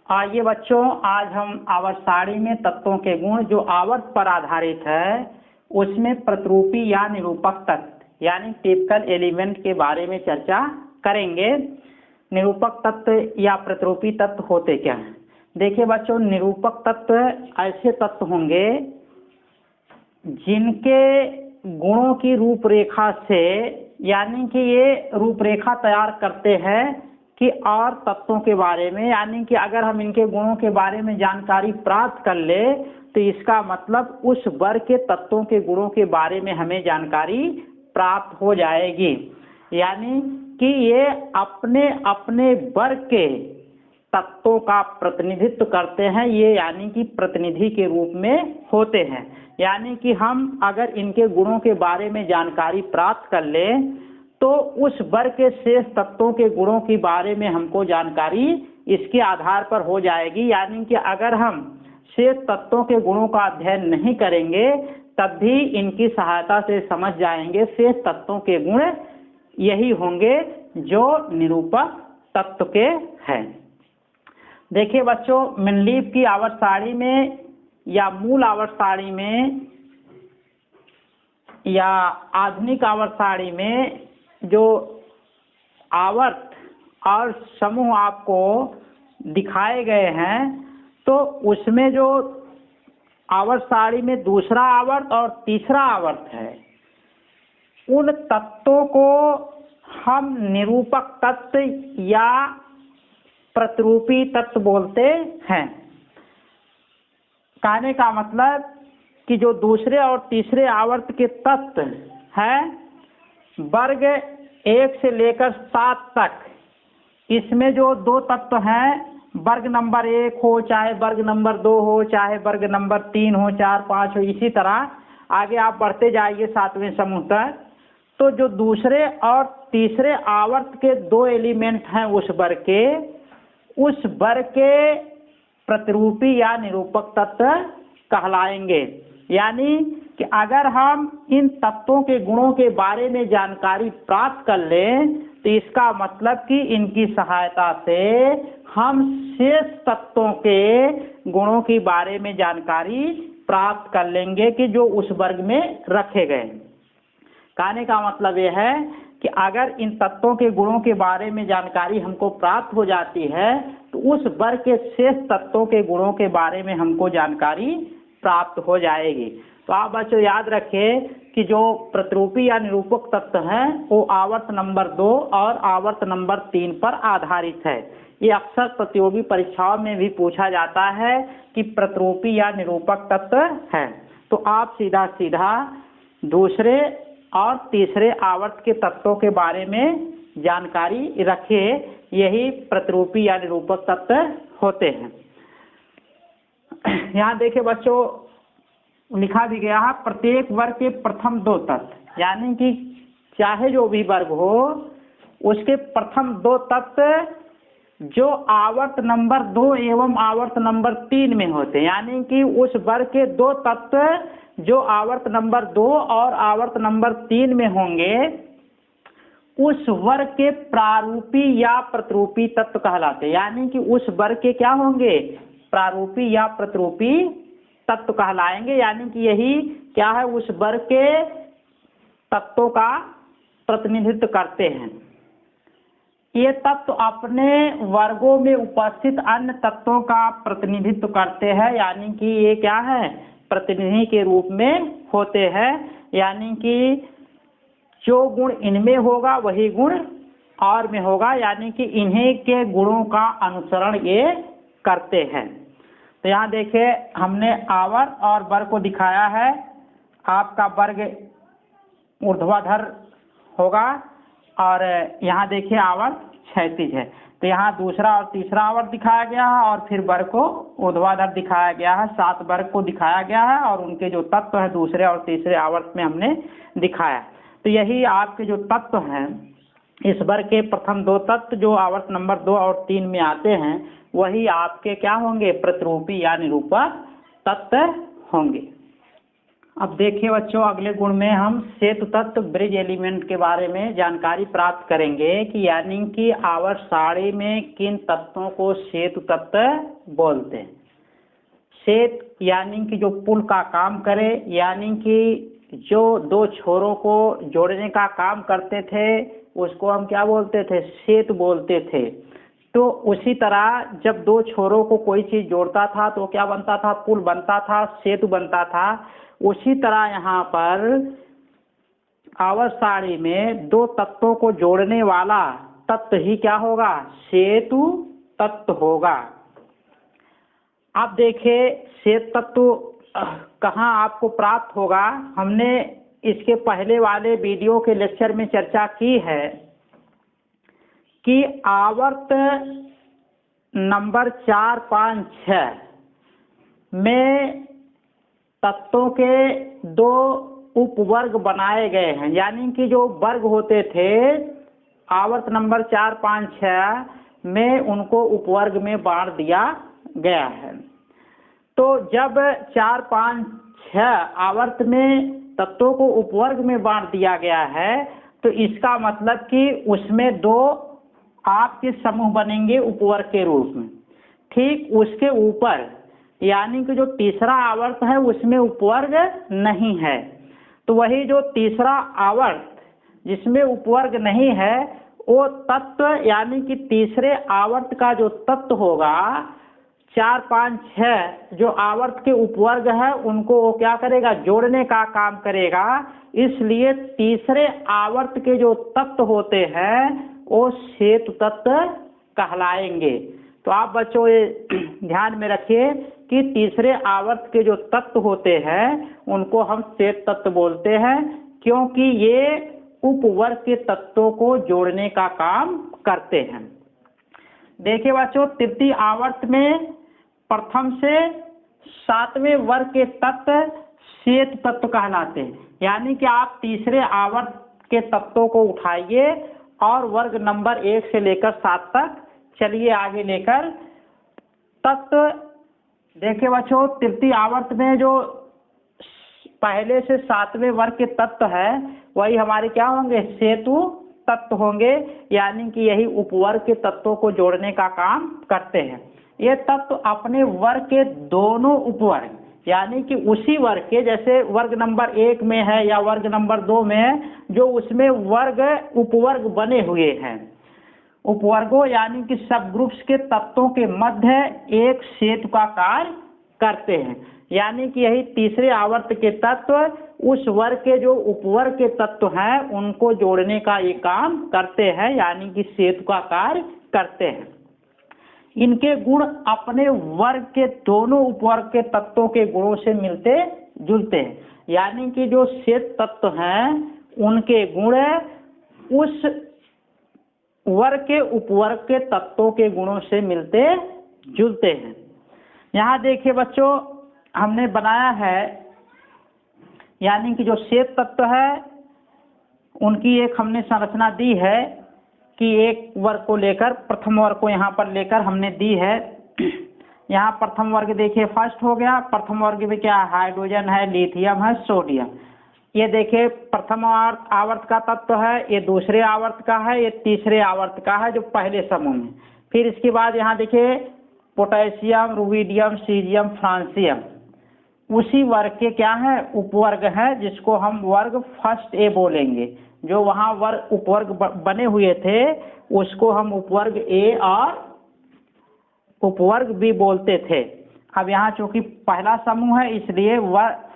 आइए बच्चों, आज हम आवर्त सारणी में तत्वों के गुण जो आवर्त पर आधारित है उसमें प्रतिरूपी या निरूपक तत्व यानी टिपिकल एलिमेंट के बारे में चर्चा करेंगे। निरूपक तत्व या प्रतिरूपी तत्व होते क्या हैं? देखिए बच्चों, निरूपक तत्व ऐसे तत्व होंगे जिनके गुणों की रूपरेखा से, यानी कि ये रूपरेखा तैयार करते हैं कि और तत्वों के बारे में, यानी कि अगर हम इनके गुणों के बारे में जानकारी प्राप्त कर ले तो इसका मतलब उस वर्ग के तत्वों के गुणों के बारे में हमें जानकारी प्राप्त हो जाएगी। यानी कि ये अपने अपने वर्ग के तत्वों का प्रतिनिधित्व करते हैं, ये यानी कि प्रतिनिधि के रूप में होते हैं। यानी कि हम अगर इनके गुणों के बारे में जानकारी प्राप्त कर लें तो उस वर्ग के शेष तत्वों के गुणों के बारे में हमको जानकारी इसके आधार पर हो जाएगी। यानी कि अगर हम शेष तत्वों के गुणों का अध्ययन नहीं करेंगे तब भी इनकी सहायता से समझ जाएंगे शेष तत्वों के गुण यही होंगे जो निरूपक तत्व के हैं। देखिए बच्चों, मेंडलीव की आवर्त सारणी में या मूल आवर्त सारणी में या आधुनिक आवर्त सारणी में जो आवर्त और समूह आपको दिखाए गए हैं तो उसमें जो आवर्त सारणी में दूसरा आवर्त और तीसरा आवर्त है, उन तत्वों को हम निरूपक तत्व या प्रतिरूपी तत्व बोलते हैं। कहने का मतलब कि जो दूसरे और तीसरे आवर्त के तत्व हैं वर्ग 1 से लेकर 7 तक, इसमें जो दो तत्व हैं वर्ग नंबर 1 हो चाहे वर्ग नंबर 2 हो चाहे वर्ग नंबर 3 हो 4 5 हो, इसी तरह आगे आप बढ़ते जाइए 7वें समूह तक। तो जो दूसरे और तीसरे आवर्त के दो एलिमेंट हैं उस वर्ग के प्रतिरूपी या निरूपक तत्व कहलाएंगे। यानी कि अगर हम इन तत्वों के गुणों के बारे में जानकारी प्राप्त कर लें तो इसका मतलब कि इनकी सहायता से हम शेष तत्वों के गुणों के बारे में जानकारी प्राप्त कर लेंगे कि जो उस वर्ग में रखे गए। कहने का मतलब यह है कि अगर इन तत्वों के गुणों के बारे में जानकारी हमको प्राप्त हो जाती है तो उस वर्ग के शेष तत्वों के गुणों के बारे में हमको जानकारी प्राप्त हो जाएगी। तो आप बच्चों याद रखें कि जो प्रतिरूपी या निरूपक तत्व हैं वो आवर्त नंबर 2 और आवर्त नंबर 3 पर आधारित है। ये अक्सर प्रतियोगी परीक्षाओं में भी पूछा जाता है कि प्रतिरूपी या निरूपक तत्व है। तो आप सीधा सीधा दूसरे और तीसरे आवर्त के तत्वों के बारे में जानकारी रखिए, यही प्रतिरूपी या निरूपक तत्व होते हैं। यहाँ देखिए बच्चों, लिखा भी गया है प्रत्येक वर्ग के प्रथम 2 तत्व, यानी कि चाहे जो भी वर्ग हो उसके प्रथम 2 तत्व जो आवर्त नंबर 2 एवं आवर्त नंबर 3 में होते हैं, यानी कि उस वर्ग के 2 तत्व जो आवर्त नंबर 2 और आवर्त नंबर 3 में होंगे उस वर्ग के प्रारूपी या प्रतिरूपी तत्व कहलाते हैं। यानी कि उस वर्ग के क्या होंगे? प्रारूपी या प्रतिरूपी तत्व कहलाएंगे। यानी कि यही क्या है, उस वर्ग के तत्वों का प्रतिनिधित्व करते हैं। ये तत्व अपने वर्गों में उपस्थित अन्य तत्वों का प्रतिनिधित्व करते हैं। यानी कि ये क्या है, प्रतिनिधि के रूप में होते हैं। यानी कि जो गुण इनमें होगा वही गुण और में होगा, यानी कि इन्हीं के गुणों का अनुसरण ये करते हैं। तो यहाँ देखिए हमने आवर्त और वर्ग को दिखाया है। आपका वर्ग ऊर्ध्वाधर होगा और यहाँ देखिए आवर्त क्षैतिज है। तो यहाँ दूसरा और तीसरा आवर्त दिखाया गया है और फिर वर्ग को ऊर्ध्वाधर दिखाया गया है। 7 वर्ग को दिखाया गया है और उनके जो तत्व है दूसरे और तीसरे आवर्त में हमने दिखाया। तो यही आपके जो तत्व हैं इस वर्ग के प्रथम 2 तत्व जो आवर्त नंबर 2 और 3 में आते हैं वही आपके क्या होंगे, प्रतिरूपी या निरूपक तत्व होंगे। अब देखिए बच्चों, अगले गुण में हम सेतु तत्व ब्रिज एलिमेंट के बारे में जानकारी प्राप्त करेंगे कि यानी कि आवर्त सारणी में किन तत्वों को सेतु तत्व बोलते हैं। सेत यानी कि जो पुल का काम करे, यानी कि जो दो छोरों को जोड़ने का काम करते थे उसको हम क्या बोलते थे, सेतु बोलते थे। तो उसी तरह जब दो छोरों को कोई चीज जोड़ता था तो क्या बनता था, पुल बनता था, सेतु बनता था। उसी तरह यहाँ पर आवर्त सारणी में दो तत्वों को जोड़ने वाला तत्व ही क्या होगा, सेतु तत्व होगा। अब देखिए सेतु तत्व कहाँ आपको प्राप्त होगा। हमने इसके पहले वाले वीडियो के लेक्चर में चर्चा की है कि आवर्त नंबर 4, 5, 6 में तत्वों के दो उपवर्ग बनाए गए हैं। यानी कि जो वर्ग होते थे आवर्त नंबर 4, 5, 6 में उनको उपवर्ग में बांट दिया गया है। तो जब 4, 5, 6 आवर्त में तत्वों को उपवर्ग में बांट दिया गया है तो इसका मतलब कि उसमें दो आपके समूह बनेंगे उपवर्ग के रूप में। ठीक उसके ऊपर यानी कि जो तीसरा आवर्त है उसमें उपवर्ग नहीं है, तो वही जो तीसरा आवर्त जिसमें उपवर्ग नहीं है वो तत्व यानी कि तीसरे आवर्त का जो तत्व होगा 4, 5, 6 जो आवर्त के उपवर्ग है उनको वो क्या करेगा, जोड़ने का काम करेगा। इसलिए तीसरे आवर्त के जो तत्व होते हैं वो सेतु तत्व कहलाएंगे। तो आप बच्चों ये ध्यान में रखिए कि तीसरे आवर्त के जो तत्व होते हैं उनको हम सेतु तत्व बोलते हैं, क्योंकि ये उपवर्ग के तत्वों को जोड़ने का काम करते हैं। देखिए बच्चों, तृतीय आवर्त में प्रथम से 7वें वर्ग के तत्व सेतु तत्व कहलाते हैं। यानी कि आप तीसरे आवर्त के तत्वों को उठाइए और वर्ग नंबर 1 से लेकर 7 तक चलिए आगे लेकर तत्व। देखिए बच्चों, तृतीय आवर्त में जो पहले से 7वें वर्ग के तत्व है वही हमारे क्या होंगे, सेतु तत्व होंगे। यानी कि यही उपवर्ग के तत्वों को जोड़ने का काम करते हैं। ये तत्व अपने वर्ग के दोनों उपवर्ग यानी कि उसी वर्ग के, जैसे वर्ग नंबर 1 में है या वर्ग नंबर 2 में है, जो उसमें वर्ग उपवर्ग बने हुए हैं, उपवर्गों यानी कि सब ग्रुप्स के तत्वों के मध्य एक सेतु का कार्य करते हैं। यानी कि यही तीसरे आवर्त के तत्व उस वर्ग के जो उपवर्ग के तत्व हैं उनको जोड़ने का ये काम करते हैं, यानी कि सेतु का कार्य करते हैं। इनके गुण अपने वर्ग के दोनों उपवर्ग के तत्वों के गुणों से मिलते जुलते हैं। यानी कि जो सेतु तत्व हैं उनके गुण उस वर्ग के उपवर्ग के तत्वों के गुणों से मिलते जुलते हैं। यहाँ देखिए बच्चों, हमने बनाया है यानी कि जो सेतु तत्व है उनकी एक हमने संरचना दी है कि एक वर्ग को लेकर प्रथम वर्ग को यहाँ पर लेकर हमने दी है। यहाँ प्रथम वर्ग देखिए फर्स्ट हो गया। प्रथम वर्ग में क्या, हाइड्रोजन है, लिथियम है, सोडियम। ये देखिए प्रथम आवर्त का तत्व है, ये दूसरे आवर्त का है, ये तीसरे आवर्त का है जो पहले समूह में। फिर इसके बाद यहाँ देखिए पोटेशियम, रुबिडियम, सीजियम, फ्रांसियम उसी वर्ग के क्या है, उपवर्ग है, जिसको हम वर्ग फर्स्ट ए बोलेंगे। जो वहाँ वर्ग उपवर्ग बने हुए थे उसको हम उपवर्ग ए और उपवर्ग बी बोलते थे। अब यहाँ चूंकि पहला समूह है इसलिए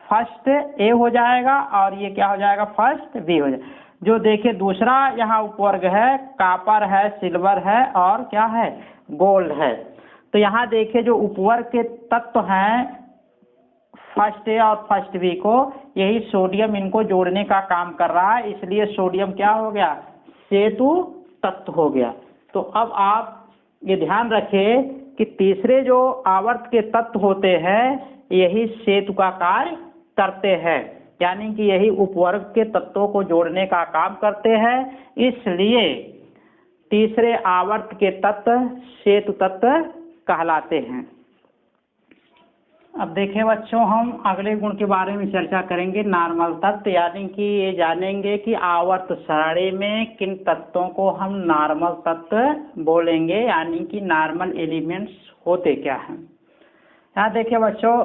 फर्स्ट ए हो जाएगा और ये क्या हो जाएगा, फर्स्ट बी हो जाएगा। जो देखिए दूसरा यहाँ उपवर्ग है, कापर है, सिल्वर है और क्या है, गोल्ड है। तो यहाँ देखिए जो उपवर्ग के तत्व हैं फर्स्ट ए और फर्स्ट बी को, यही सोडियम इनको जोड़ने का काम कर रहा है, इसलिए सोडियम क्या हो गया, सेतु तत्व हो गया। तो अब आप ये ध्यान रखें कि तीसरे जो आवर्त के तत्व होते हैं यही सेतु का कार्य करते हैं, यानी कि यही उपवर्ग के तत्वों को जोड़ने का काम करते हैं। इसलिए तीसरे आवर्त के तत्व सेतु तत्व कहलाते हैं। अब देखिए बच्चों, हम अगले गुण के बारे में चर्चा करेंगे, नॉर्मल तत्व। यानी कि ये जानेंगे कि आवर्त सारणी में किन तत्वों को हम नॉर्मल तत्व बोलेंगे, यानी कि नॉर्मल एलिमेंट्स होते क्या हैं। यहाँ देखिए बच्चों,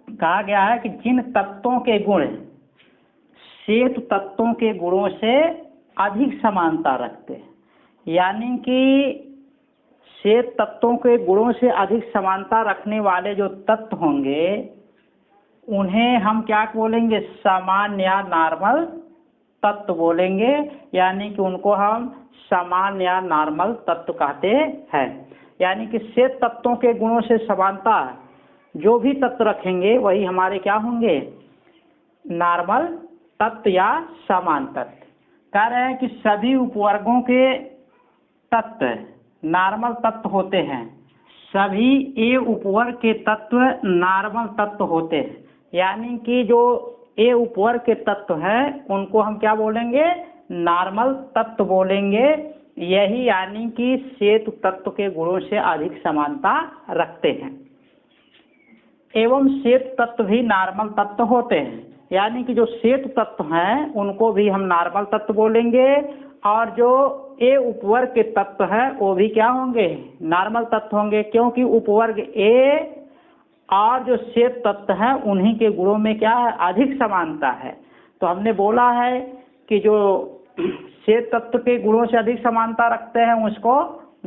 कहा गया है कि जिन तत्वों के गुण श्वेत तत्वों के गुणों से अधिक समानता रखते हैं, यानी कि श्वेत तत्वों के गुणों से अधिक समानता रखने वाले जो तत्व होंगे उन्हें हम क्या बोलेंगे, सामान्य या नॉर्मल तत्व बोलेंगे। यानी कि उनको हम सामान्य या नॉर्मल तत्व कहते हैं। यानी कि श्वेत तत्वों के गुणों से समानता जो भी तत्व रखेंगे वही हमारे क्या होंगे, नॉर्मल तत्व या समान तत्व। कह रहे हैं कि सभी उपवर्गों के तत्व नॉर्मल तत्व होते हैं, सभी ए उपवर्ग के तत्व नॉर्मल तत्व होते हैं। यानी कि जो ए उपवर्ग के तत्व हैं उनको हम क्या बोलेंगे, नॉर्मल तत्व बोलेंगे। यही यानी कि श्वेत तत्व के गुणों से अधिक समानता रखते हैं। एवं श्वेत तत्व भी नॉर्मल तत्व होते हैं। यानी कि जो श्वेत तत्व हैं उनको भी हम नॉर्मल तत्व बोलेंगे, और जो ए उपवर्ग के तत्व है वो भी क्या होंगे, नॉर्मल तत्व होंगे। क्योंकि उपवर्ग ए और जो श्वेत तत्व है उन्हीं के गुणों में क्या है, अधिक समानता है। तो हमने बोला है कि जो श्वेत तत्व के गुणों से अधिक समानता रखते हैं उसको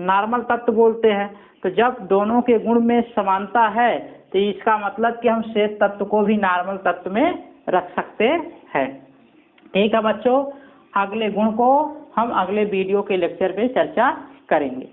नॉर्मल तत्व बोलते हैं। तो जब दोनों के गुण में समानता है तो इसका मतलब कि हम श्वेत तत्व को भी नॉर्मल तत्व में रख सकते हैं। ठीक है बच्चों, अगले गुण को हम अगले वीडियो के लेक्चर पे चर्चा करेंगे।